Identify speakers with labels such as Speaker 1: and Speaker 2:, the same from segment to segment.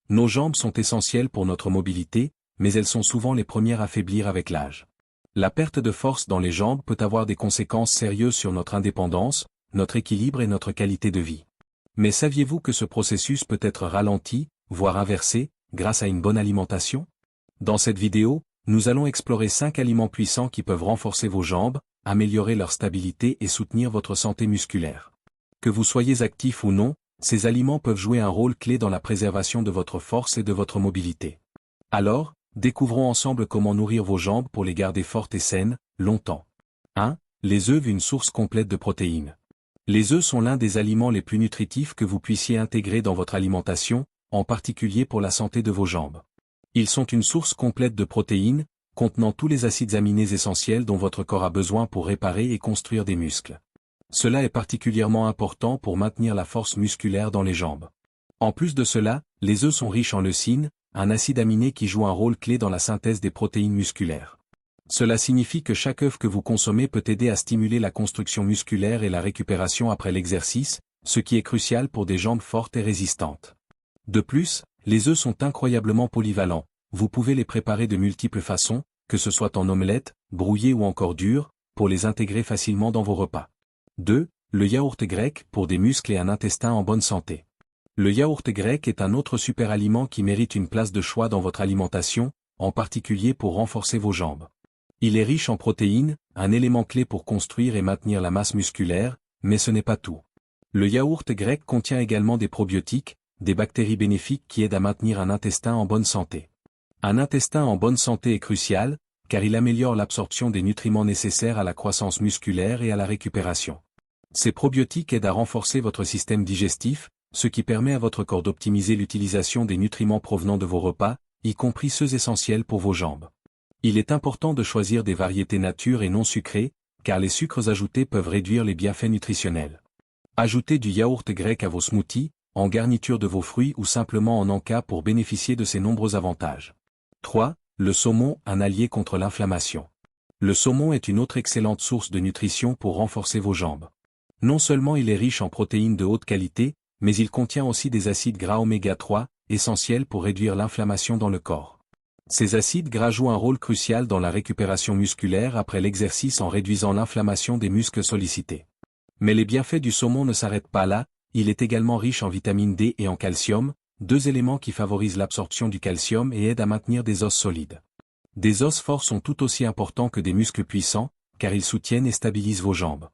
Speaker 1: Nos jambes sont essentielles pour notre mobilité, mais elles sont souvent les premières à faiblir avec l'âge. La perte de force dans les jambes peut avoir des conséquences sérieuses sur notre indépendance, notre équilibre et notre qualité de vie. Mais saviez-vous que ce processus peut être ralenti, voire inversé, grâce à une bonne alimentation? Dans cette vidéo, nous allons explorer 5 aliments puissants qui peuvent renforcer vos jambes, améliorer leur stabilité et soutenir votre santé musculaire. Que vous soyez actif ou non, ces aliments peuvent jouer un rôle clé dans la préservation de votre force et de votre mobilité. Alors, découvrons ensemble comment nourrir vos jambes pour les garder fortes et saines, longtemps. 1. Les œufs, une source complète de protéines. Les œufs sont l'un des aliments les plus nutritifs que vous puissiez intégrer dans votre alimentation, en particulier pour la santé de vos jambes. Ils sont une source complète de protéines, contenant tous les acides aminés essentiels dont votre corps a besoin pour réparer et construire des muscles. Cela est particulièrement important pour maintenir la force musculaire dans les jambes. En plus de cela, les œufs sont riches en leucine, un acide aminé qui joue un rôle clé dans la synthèse des protéines musculaires. Cela signifie que chaque œuf que vous consommez peut aider à stimuler la construction musculaire et la récupération après l'exercice, ce qui est crucial pour des jambes fortes et résistantes. De plus, les œufs sont incroyablement polyvalents, vous pouvez les préparer de multiples façons, que ce soit en omelette, brouillé ou encore dur, pour les intégrer facilement dans vos repas. 2. Le yaourt grec, pour des muscles et un intestin en bonne santé. Le yaourt grec est un autre super aliment qui mérite une place de choix dans votre alimentation, en particulier pour renforcer vos jambes. Il est riche en protéines, un élément clé pour construire et maintenir la masse musculaire, mais ce n'est pas tout. Le yaourt grec contient également des probiotiques, des bactéries bénéfiques qui aident à maintenir un intestin en bonne santé. Un intestin en bonne santé est crucial, car il améliore l'absorption des nutriments nécessaires à la croissance musculaire et à la récupération. Ces probiotiques aident à renforcer votre système digestif, ce qui permet à votre corps d'optimiser l'utilisation des nutriments provenant de vos repas, y compris ceux essentiels pour vos jambes. Il est important de choisir des variétés nature et non sucrées, car les sucres ajoutés peuvent réduire les bienfaits nutritionnels. Ajoutez du yaourt grec à vos smoothies, en garniture de vos fruits ou simplement en encas pour bénéficier de ces nombreux avantages. 3. Le saumon, un allié contre l'inflammation. Le saumon est une autre excellente source de nutrition pour renforcer vos jambes. Non seulement il est riche en protéines de haute qualité, mais il contient aussi des acides gras oméga 3, essentiels pour réduire l'inflammation dans le corps. Ces acides gras jouent un rôle crucial dans la récupération musculaire après l'exercice en réduisant l'inflammation des muscles sollicités. Mais les bienfaits du saumon ne s'arrêtent pas là, il est également riche en vitamine D et en calcium, deux éléments qui favorisent l'absorption du calcium et aident à maintenir des os solides. Des os forts sont tout aussi importants que des muscles puissants, car ils soutiennent et stabilisent vos jambes.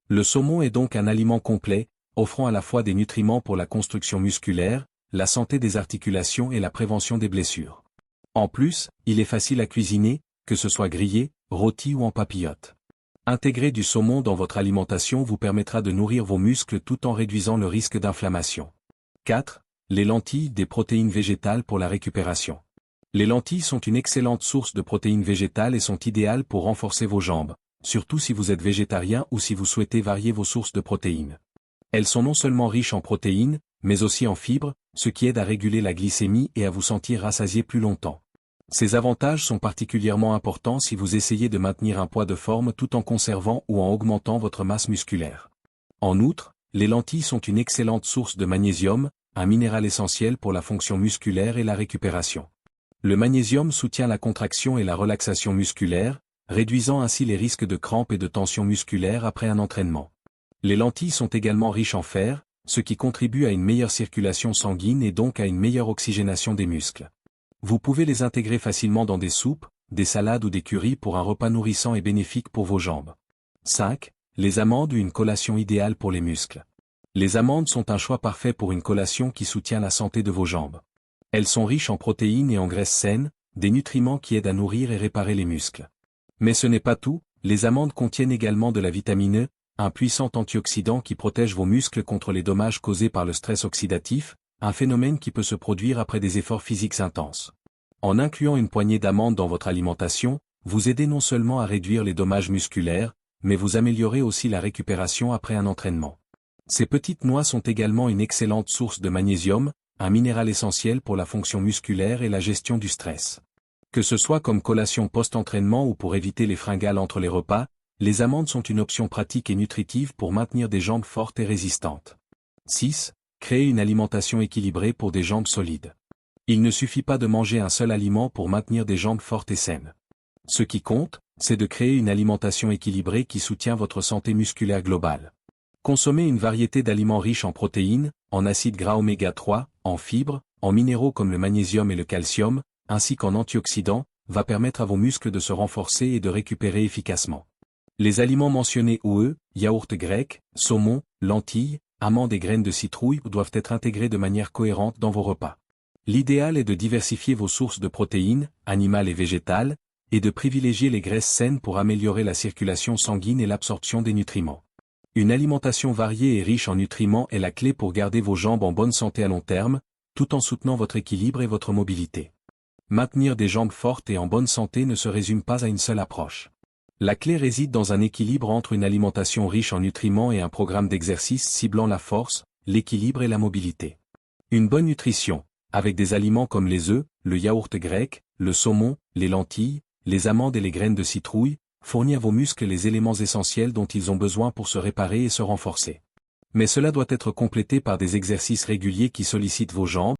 Speaker 1: Le saumon est donc un aliment complet, offrant à la fois des nutriments pour la construction musculaire, la santé des articulations et la prévention des blessures. En plus, il est facile à cuisiner, que ce soit grillé, rôti ou en papillote. Intégrer du saumon dans votre alimentation vous permettra de nourrir vos muscles tout en réduisant le risque d'inflammation. 4. Les lentilles, des protéines végétales pour la récupération. Les lentilles sont une excellente source de protéines végétales et sont idéales pour renforcer vos jambes, surtout si vous êtes végétarien ou si vous souhaitez varier vos sources de protéines. Elles sont non seulement riches en protéines, mais aussi en fibres, ce qui aide à réguler la glycémie et à vous sentir rassasié plus longtemps. Ces avantages sont particulièrement importants si vous essayez de maintenir un poids de forme tout en conservant ou en augmentant votre masse musculaire. En outre, les lentilles sont une excellente source de magnésium, un minéral essentiel pour la fonction musculaire et la récupération. Le magnésium soutient la contraction et la relaxation musculaire, réduisant ainsi les risques de crampes et de tension musculaire après un entraînement. Les lentilles sont également riches en fer, ce qui contribue à une meilleure circulation sanguine et donc à une meilleure oxygénation des muscles. Vous pouvez les intégrer facilement dans des soupes, des salades ou des currys pour un repas nourrissant et bénéfique pour vos jambes. 5. Les amandes, une collation idéale pour les muscles. Les amandes sont un choix parfait pour une collation qui soutient la santé de vos jambes. Elles sont riches en protéines et en graisses saines, des nutriments qui aident à nourrir et réparer les muscles. Mais ce n'est pas tout, les amandes contiennent également de la vitamine E, un puissant antioxydant qui protège vos muscles contre les dommages causés par le stress oxydatif, un phénomène qui peut se produire après des efforts physiques intenses. En incluant une poignée d'amandes dans votre alimentation, vous aidez non seulement à réduire les dommages musculaires, mais vous améliorez aussi la récupération après un entraînement. Ces petites noix sont également une excellente source de magnésium, un minéral essentiel pour la fonction musculaire et la gestion du stress. Que ce soit comme collation post-entraînement ou pour éviter les fringales entre les repas, les amandes sont une option pratique et nutritive pour maintenir des jambes fortes et résistantes. 6. Créer une alimentation équilibrée pour des jambes solides. Il ne suffit pas de manger un seul aliment pour maintenir des jambes fortes et saines. Ce qui compte, c'est de créer une alimentation équilibrée qui soutient votre santé musculaire globale. Consommez une variété d'aliments riches en protéines, en acides gras oméga 3, en fibres, en minéraux comme le magnésium et le calcium, ainsi qu'en antioxydants, va permettre à vos muscles de se renforcer et de récupérer efficacement. Les aliments mentionnés yaourt grec, saumon, lentilles, amandes et graines de citrouille doivent être intégrés de manière cohérente dans vos repas. L'idéal est de diversifier vos sources de protéines, animales et végétales, et de privilégier les graisses saines pour améliorer la circulation sanguine et l'absorption des nutriments. Une alimentation variée et riche en nutriments est la clé pour garder vos jambes en bonne santé à long terme, tout en soutenant votre équilibre et votre mobilité. Maintenir des jambes fortes et en bonne santé ne se résume pas à une seule approche. La clé réside dans un équilibre entre une alimentation riche en nutriments et un programme d'exercice ciblant la force, l'équilibre et la mobilité. Une bonne nutrition, avec des aliments comme les œufs, le yaourt grec, le saumon, les lentilles, les amandes et les graines de citrouille, fournit à vos muscles les éléments essentiels dont ils ont besoin pour se réparer et se renforcer. Mais cela doit être complété par des exercices réguliers qui sollicitent vos jambes,